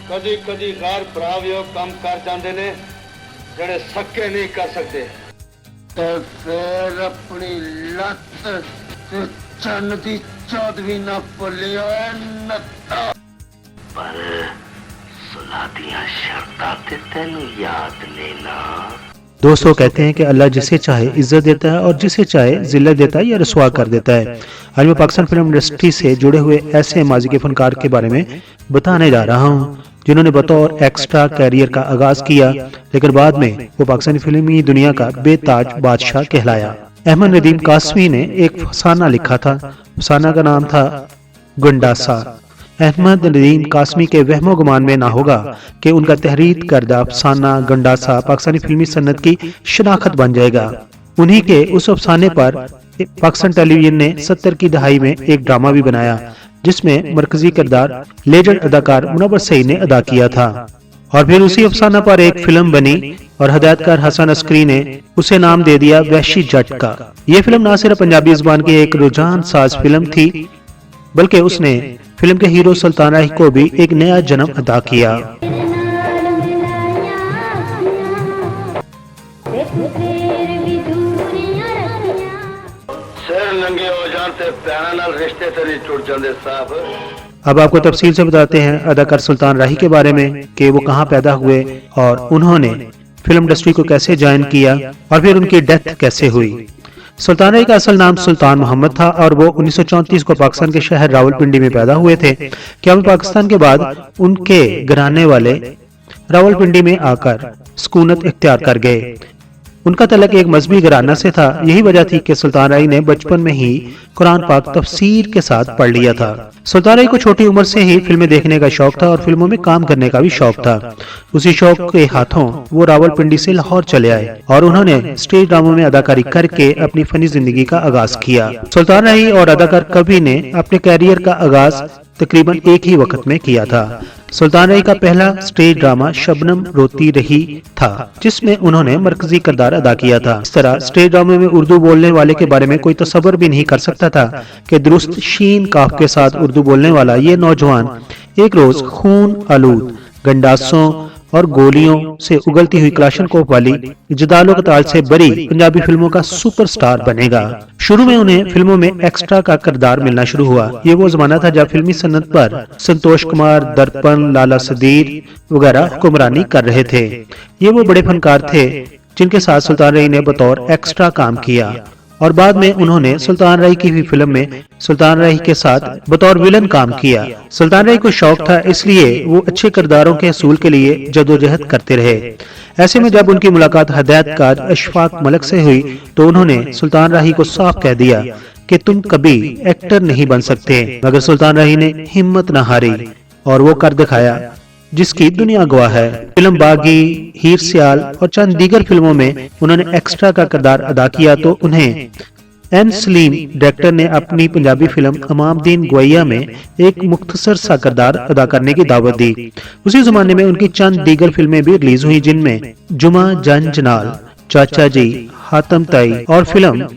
ਕਦੀ ਕਦੀ ਗੈਰ ਭਰਾ ਵੀ ਉਹ ਕੰਮ ਕਰ ਜਾਂਦੇ ਨੇ ਜਿਹੜੇ ਸੱਕੇ ਨਹੀਂ ਕਰ ਸਕਦੇ ਤੇ ਫਿਰ ਆਪਣੀ ਲੱਤ ਤੇ ਚੰਨ ਦੀ ਚੌਧਰੀ ਨਾ ਭੁੱਲਿਓ ਨੱਤਾ ਪਰ ਸੁਲਾ ਦੀਆਂ ਸ਼ਰਤਾਂ ਤੇ ਤੈਨੂੰ ਯਾਦ ਨੇ ਨਾ। दोस्तों कहते हैं कि अल्लाह जिसे चाहे इज्जत देता है और जिसे चाहे जिल्लत देता है या रसवा कर देता है। आज मैं पाकिस्तान फिल्म इंडस्ट्री से जुड़े हुए ऐसे माजी के फनकार के बारे में बताने जा रहा हूँ जिन्होंने बतौर एक्स्ट्रा कैरियर का आगाज किया, लेकिन बाद में वो पाकिस्तानी फिल्मी दुनिया का बेताज बादशाह कहलाया। अहमद नदीम कासमी ने एक फसाना लिखा था। फसाना का नाम था गंडासा। अहमद नदीम कासमी के वहमो गुमान में ना होगा कि उनका तहरीर करदा अफसाना गंडासा पाकिस्तानी फिल्मी सन्नत की शनाख्त बन जाएगा। उन्हीं के उस अफसाने पर पाकिस्तान टेलीविजन ने 70 की दहाई में एक ड्रामा भी बनाया जिसमें मरकजी किरदार लेजेंड अदाकार मुनव्वर सईद ने अदा किया था। और फिर उसी अफसाना पर एक फिल्म बनी और हदायतकार हसन अस्करी ने उसे नाम दे दिया वहशी जट का। ये फिल्म ना सिर्फ पंजाबी जुबान की एक रुझान साज फिल्म थी बल्कि उसने फिल्म के हीरो सुल्तान राही को भी एक नया जन्म अदा किया। ਸਿਰ ਨੰਗੇ ਹੋ ਜਾਣ ਤੇ ਪੈਰਾਂ ਨਾਲ ਰਿਸ਼ਤੇ ਤੇ ਨਹੀਂ ਟੁੱਟ ਜਾਂਦੇ ਸਾਹਿਬ। अब आपको तफसील से बताते हैं अदाकार सुल्तान राही के बारे में कि वो कहाँ पैदा हुए और उन्होंने फिल्म इंडस्ट्री को कैसे ज्वाइन किया और फिर उनकी डेथ कैसे हुई। सुल्तान राही का असल नाम सुल्तान मोहम्मद था और वो 1934 को पाकिस्तान के शहर रावलपिंडी में पैदा हुए थे। क्या पाकिस्तान के बाद उनके घराने वाले रावलपिंडी में आकर सुकूनत इख्तियार कर गए। उनका तलक एक मजहबी घराना से था। यही वजह थी कि सुल्तान राही ने बचपन में ही कुरान पाक तफसीर के साथ पढ़ लिया था। सुल्तान राही को छोटी उम्र से ही फिल्में देखने का शौक था और फिल्मों में काम करने का भी शौक था। उसी शौक के हाथों वो रावलपिंडी से लाहौर चले आए और उन्होंने स्टेज ड्रामों में अदाकारी करके अपनी फनी जिंदगी का आगाज किया। सुल्तान राही और अदाकार कवि ने अपने कैरियर का आगाज तकरीबन एक ही वक्त में किया था। सुल्तान राही का पहला स्टेज ड्रामा शबनम रोती रही था जिसमें उन्होंने मरकजी किरदार अदा किया था। इस तरह स्टेज ड्रामे में उर्दू बोलने वाले के बारे में कोई तसव्वुर भी नहीं कर सकता था कि दुरुस्त शीन काफ के साथ उर्दू बोलने वाला ये नौजवान एक रोज खून आलूद गंडासों और गोलियों से उगलती हुई क्लाशनकोफ वाली जदालो कताल से बरी पंजाबी फिल्मों का सुपरस्टार बनेगा। शुरू में उन्हें फिल्मों में एक्स्ट्रा का किरदार मिलना शुरू हुआ। ये वो जमाना था जब फिल्मी सन्नत पर संतोष कुमार, दर्पण, लाला सदीर वगैरह हुक्मरानी कर रहे थे। ये वो बड़े फनकार थे जिनके साथ सुल्तान राही ने बतौर एक्स्ट्रा काम किया और बाद में उन्होंने सुल्तान राही की हुई फिल्म में सुल्तान राही के साथ बतौर विलन काम किया। सुल्तान राही को शौक था इसलिए वो अच्छे किरदारों के हसूल के लिए जदोजहद करते रहे। ऐसे में जब उनकी मुलाकात हदायतकार अशफाक मलिक से हुई तो उन्होंने सुल्तान राही को साफ कह दिया कि तुम कभी एक्टर नहीं बन सकते, मगर सुल्तान राही ने हिम्मत न हारी और वो कर दिखाया जिसकी दुनिया गवाह है। फिल्म बागी, हीर सियाल और चंद दीगर फिल्मों में उन्होंने एक्स्ट्रा का किरदार अदा किया तो उन्हें एन सलीम डायरेक्टर ने अपनी पंजाबी फिल्म अमामदीन गोइया में एक मुख्तसर सा किरदार अदा करने की दावत दी। उसी जमाने में उनकी चंद दीगर फिल्में भी रिलीज हुई जिनमें जुमा जन जनाल, चाचा जी, हातम ताई और फिल्म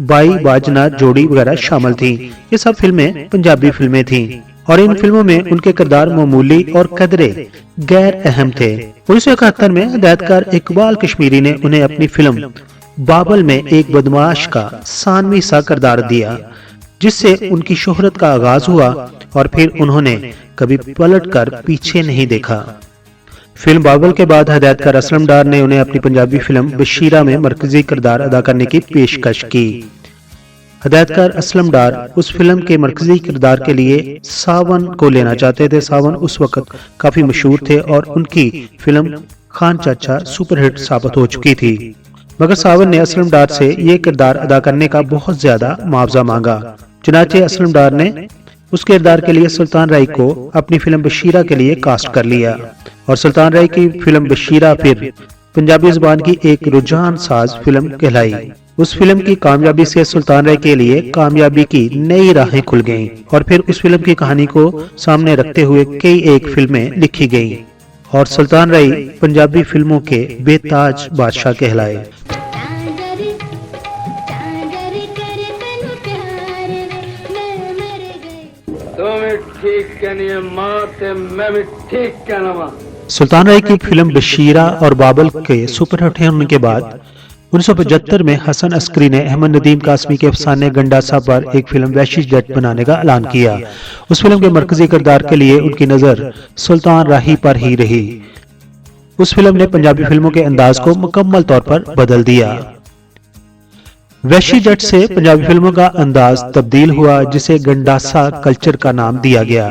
बाई बाजना जोड़ी वगैरह शामिल थी। ये सब फिल्में पंजाबी फिल्में थीं और इन फिल्मों में उनके किरदार मामूली और कदरे गैर अहम थे। 1971 में हदायतकार इकबाल कश्मीरी ने उन्हें अपनी फिल्म बाबल में एक बदमाश का सानवी सा किरदार दिया जिससे उनकी शोहरत का आगाज हुआ और फिर उन्होंने कभी पलट कर पीछे नहीं देखा। फिल्म बाबल के बाद हदायतकार असलम डार ने उन्हें अपनी पंजाबी फिल्म बशीरा में मरकजी किरदार अदा करने की पेशकश की। हदायतकार असलम डार उस फिल्म के मरकजी किरदार के लिए सावन को लेना चाहते थे। सावन उस वक्त काफी मशहूर थे और उनकी फिल्म खान चाचा सुपरहिट साबित हो चुकी थी, मगर सावन ने असलम डार से ये किरदार अदा करने का बहुत ज्यादा मुआवजा मांगा। चुनाचे असलम डार ने उस किरदार के लिए सुल्तान राही को अपनी फिल्म बशीरा के लिए कास्ट कर लिया और सुल्तान राही की फिल्म बशीरा फिर पंजाबी जुबान की एक रुझान साज फिल्म कहलाई। उस फिल्म की कामयाबी से सुल्तान राही के लिए कामयाबी की नई राहें खुल गईं और फिर उस फिल्म की कहानी को सामने रखते हुए कई एक फिल्में लिखी गईं और सुल्तान राही पंजाबी फिल्मों के बेताज बादशाह कहलाए। तुम भी ठीक कहनी है मां ते मैं भी ठीक कहना वा। सुल्तान राही की फिल्म बशीरा और बाबल के सुपरहिट होने के बाद 1975 में हसन अस्करी ने अहमद नदीम कासमी के अफसाने गंडासा पर एक फिल्म वैशी जट बनाने का ऐलान किया। उस फिल्म के मरकजी किरदार के लिए उनकी नजर सुल्तान राही पर ही रही। उस फिल्म ने पंजाबी फिल्मों के अंदाज को मुकम्मल तौर पर बदल दिया। वैशी जट से पंजाबी फिल्मों का अंदाज तब्दील हुआ, जिसे गंडासा कल्चर का नाम दिया गया।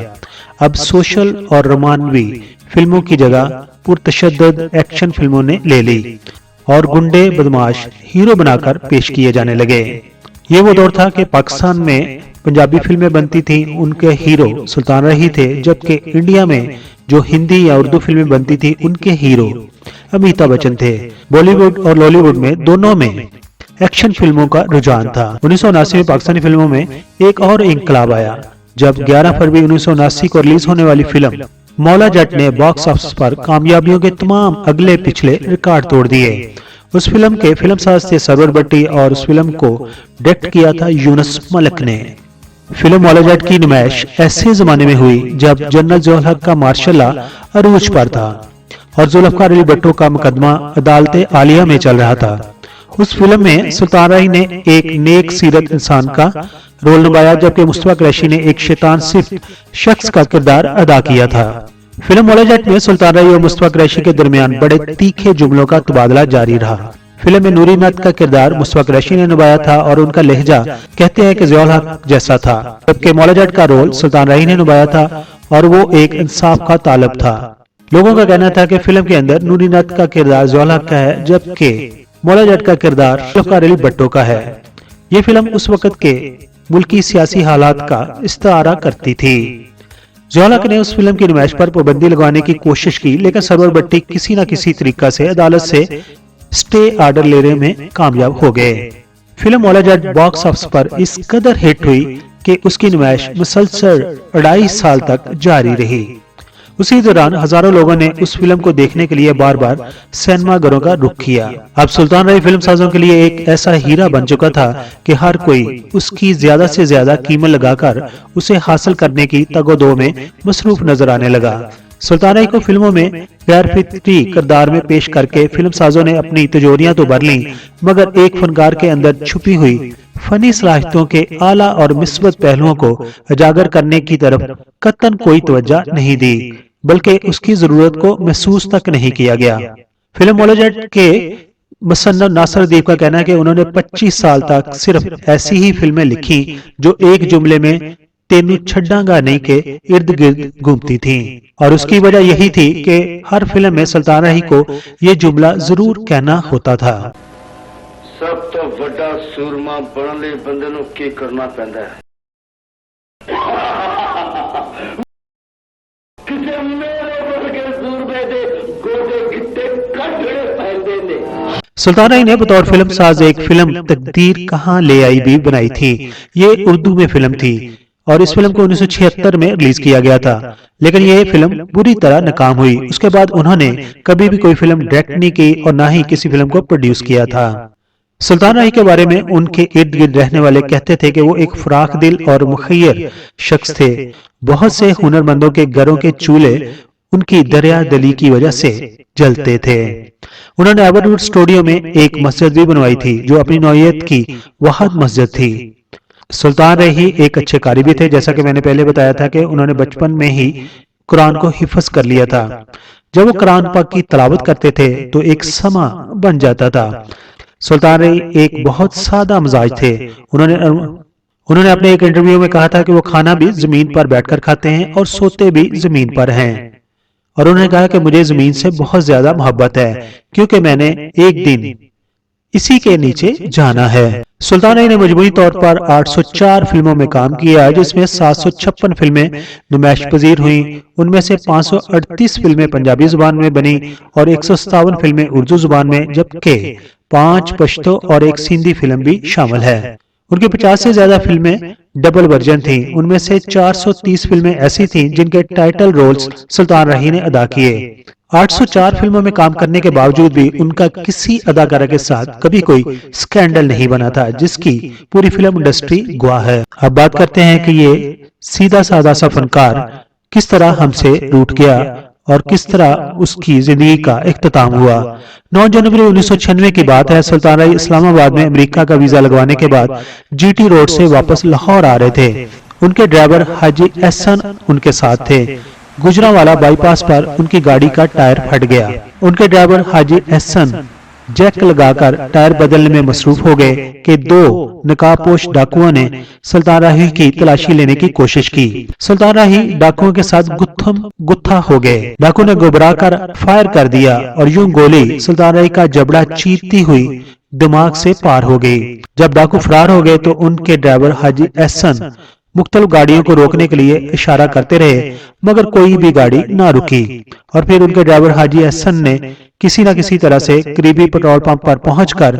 अब सोशल और रोमानवी फिल्मों की जगह पुरतशद्दुद एक्शन फिल्मों ने ले ली और गुंडे बदमाश हीरो बनाकर पेश किए जाने लगे। ये वो दौर था कि पाकिस्तान में पंजाबी फिल्में बनती थीं, उनके हीरो सुल्तान राही थे, जबकि इंडिया में जो हिंदी या उर्दू फिल्में बनती थी उनके हीरो अमिताभ बच्चन थे। बॉलीवुड और लॉलीवुड में दोनों में एक्शन फिल्मों का रुझान था। 1979 में पाकिस्तानी फिल्मों में एक और इंकलाब आया जब 11 फरवरी 1979 को रिलीज होने वाली फिल्म मौला जट ने बॉक्स ऑफिस पर कामयाबियों के तमाम अगले पिछले रिकॉर्ड तोड़ दिए। उस फिल्म के फिल्मसाज थे सरवर भट्टी और उस फिल्म को डायरेक्ट किया था यूनुस मलिक ने। फिल्म मौला जट की नुमाइश ऐसे जमाने में हुई जब जनरल ज़ियाउल हक का मार्शल लॉ अरूज पर था और जुल्फकार अली भट्टो का मुकदमा अदालत आलिया में चल रहा था। उस फिल्म में सुल्तान राही ने एक नेक सीरत इंसान का रोल निभाया, जबकि मुस्तफा कुरैशी ने एक शैतान सिर्फ शख्स का किरदार अदा किया था। फिल्म मौला जट में सुल्तान राही और मुस्तफा कुरैशी के दरमियान बड़े तीखे जुमलों का तबादला जारी रहा। फिल्म में नूरी नत का किरदार मुस्तफा कुरैशी ने निभाया था और उनका लहजा कहते हैं कि ज़ियाउल हक जैसा था, जबकि मौला जट का रोल सुल्तान राही ने निभाया था और वो एक इंसाफ का तालब था। लोगों का कहना था कि फिल्म के अंदर नूरी नत का किरदार ज़ियाउल हक का है, जबकि मौला जट का किरदार जुल्फकार अली भट्टो का है। ये फिल्म उस वक्त के मुल्की सियासी हालात का इस्तारा करती थी। ज़ियाउल हक ने उस फिल्म की नुमाइश पर पाबंदी लगाने की कोशिश की, लेकिन सरवर भट्टी किसी न किसी तरीका से अदालत से स्टे ऑर्डर लेने में कामयाब हो गए। Film Maula Jatt box office पर इस कदर हिट हुई कि उसकी नुमाइश मुसलसल 2.5 साल तक जारी रही। उसी दौरान हजारों लोगों ने उस फिल्म को देखने के लिए बार बार सिनेमा घरों का रुख किया। अब सुल्तान राही फिल्म साजों के लिए एक ऐसा हीरा बन चुका था कि हर कोई उसकी ज्यादा से ज्यादा कीमत लगाकर उसे हासिल करने की तगोदो में मसरूफ नजर आने लगा। सुल्तान राही को फिल्मों में गैर फितरी किरदार में पेश करके फिल्म साजों ने अपनी तिजोरियां तो भर ली, मगर एक फनकार के अंदर छुपी हुई फनी सलाहियतों के आला और मिस्बत पहलुओं को उजागर करने की तरफ कतन कोई तवज्जो नहीं दी, बल्कि उसकी जरूरत को महसूस तक नहीं किया गया। फिल्म मौला जट के मुसन्निफ नासिर अदीब का कहना है कि उन्होंने 25 साल तक सिर्फ ऐसी ही फिल्में लिखी जो एक जुमले में तेनू छड्डांगा नहीं के इर्द गिर्द घूमती थीं, और उसकी वजह यही थी कि हर फिल्म में सुल्तान राही को ये जुमला जरूर कहना होता था। सब तो बड़ा सूरमा बनने लिए बंदे नूं की करना पैंदा है। किसे मेरे वर्गे सूरमे दे गोडे गिट्टे कटड़े पैंदे ने। सुल्तान राही ने बतौर फिल्म साज एक फिल्म तकदीर कहाँ ले आई भी बनाई थी। ये उर्दू में फिल्म थी और इस फिल्म को 1976 में रिलीज किया गया था, लेकिन ये फिल्म बुरी तरह नाकाम हुई। उसके बाद उन्होंने कभी भी कोई फिल्म डायरेक्ट नहीं की और ना ही किसी फिल्म को प्रोड्यूस किया था। सुल्तान राही के बारे में उनके इर्द गिर्द रहने वाले कहते थे कि वो एक फराख दिल और मुखय्यर शख्स थे। बहुत से हुनरमंदों के घरों के चूल्हे उनकी दरिया दली की वजह से जलते थे। उन्होंने एवरवुड स्टूडियो में एक मस्जिद भी बनवाई थी जो अपनी नौइयत की वाहिद मस्जिद थी। सुल्तान राही एक अच्छे कारी भी थे, जैसा कि मैंने पहले बताया था कि उन्होंने बचपन में ही कुरान को हिफ्ज कर लिया था। जब वो कुरान पाक की तिलावत करते थे तो एक समा बन जाता था। सुल्तान राही एक बहुत सादा मिजाज थे। उन्होंने अपने एक इंटरव्यू में कहा था कि वो खाना भी जमीन पर बैठकर खाते हैं और सोते भी जमीन पर हैं, और उन्होंने कहा कि मुझे जमीन से बहुत ज्यादा मोहब्बत है क्योंकि मैंने एक दिन इसी के नीचे जाना है। सुल्तान राही ने मजमूई तौर पर 804 फिल्मों में काम किया, जिसमें 756 फिल्में नुमाइश पजीर हुई। उनमें से 538 फिल्में पंजाबी जुबान में बनी और 157 फिल्में उर्दू जुबान में, जबकि 5 पश्तो और 1 सिंधी फिल्म भी शामिल है। उनकी 50 से ज्यादा फिल्में डबल वर्जन थीं। उनमें से 430 फिल्में ऐसी थीं जिनके टाइटल रोल्स सुल्तान राही ने अदा किए। 804 फिल्मों में काम करने के बावजूद भी उनका किसी अदाकारा के साथ कभी कोई स्कैंडल नहीं बना था, जिसकी पूरी फिल्म इंडस्ट्री गवाह है। अब बात करते हैं कि ये सीधा साधा सा फनकार किस तरह हमसे रूठ गया और किस तरह उसकी जिंदगी का इख्तिताम हुआ। 9 जनवरी 1996 की बात है। सुल्तान राही इस्लामाबाद में अमेरिका का वीजा लगवाने के बाद जीटी रोड से वापस लाहौर आ रहे थे। उनके ड्राइवर हाजी एहसन उनके साथ थे। गुजरांवाला बाईपास पर उनकी गाड़ी का टायर फट गया। उनके ड्राइवर हाजी एहसन जैक लगाकर टायर बदलने में मसरूफ हो गए कि 2 नकाबपोश डाकुओं ने सुल्तान राही की तलाशी लेने की कोशिश की। सुल्तान राही डाकुओं के साथ गुत्थम गुत्था हो गए। डाकू ने घबरा कर फायर कर दिया और यूं गोली सुल्तान राही का जबड़ा चीरती हुई दिमाग से पार हो गई। जब डाकू फरार हो गए तो उनके ड्राइवर हाजी एहसन मुख्तलिफ गाड़ियों को रोकने के लिए इशारा करते रहे, मगर कोई भी गाड़ी ना रुकी। और फिर उनके ड्राइवर हाजी एहसन ने किसी न किसी तरह से करीबी पेट्रोल पंप पर पहुंचकर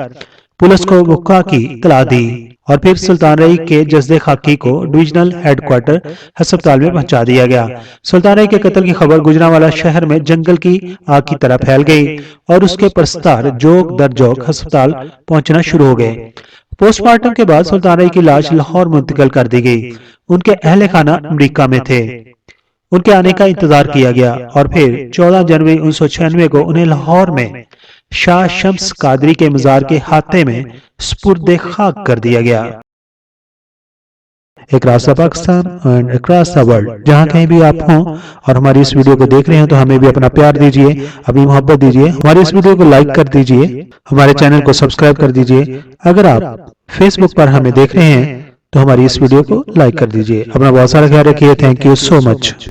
पुलिस को वक़्आ की इत्तला दी और फिर सुल्तान राही के जस्दे खाकी को डिविजनल हेडक्वार्टर अस्पताल में पहुंचा दिया गया। सुल्तान राही के कत्ल की खबर गुजरांवाला शहर में जंगल की आग की तरह फैल गई और उसके परस्तार जोक दर जोक अस्पताल पहुंचना शुरू हो गए। पोस्टमार्टम के बाद सुल्तान राही की लाश लाहौर मुंतकिल कर दी गई। उनके अहले खाना अमेरिका में थे। उनके आने का इंतजार किया गया और फिर 14 जनवरी 1996 को उन्हें लाहौर में शाह शम्स कादरी के मजार के हाथे में सुपुर्द खाक कर दिया गया। Across the Pakistan and across the world, जहां कहीं भी आप हों और हमारी इस वीडियो को देख रहे हैं तो हमें भी अपना प्यार दीजिए, अपनी मोहब्बत दीजिए, हमारी इस वीडियो को लाइक कर दीजिए, हमारे चैनल को सब्सक्राइब कर दीजिए। अगर आप फेसबुक पर हमें देख रहे हैं तो हमारी इस वीडियो को लाइक कर दीजिए। अपना बहुत सारा ख्याल रखिए। Thank you so much.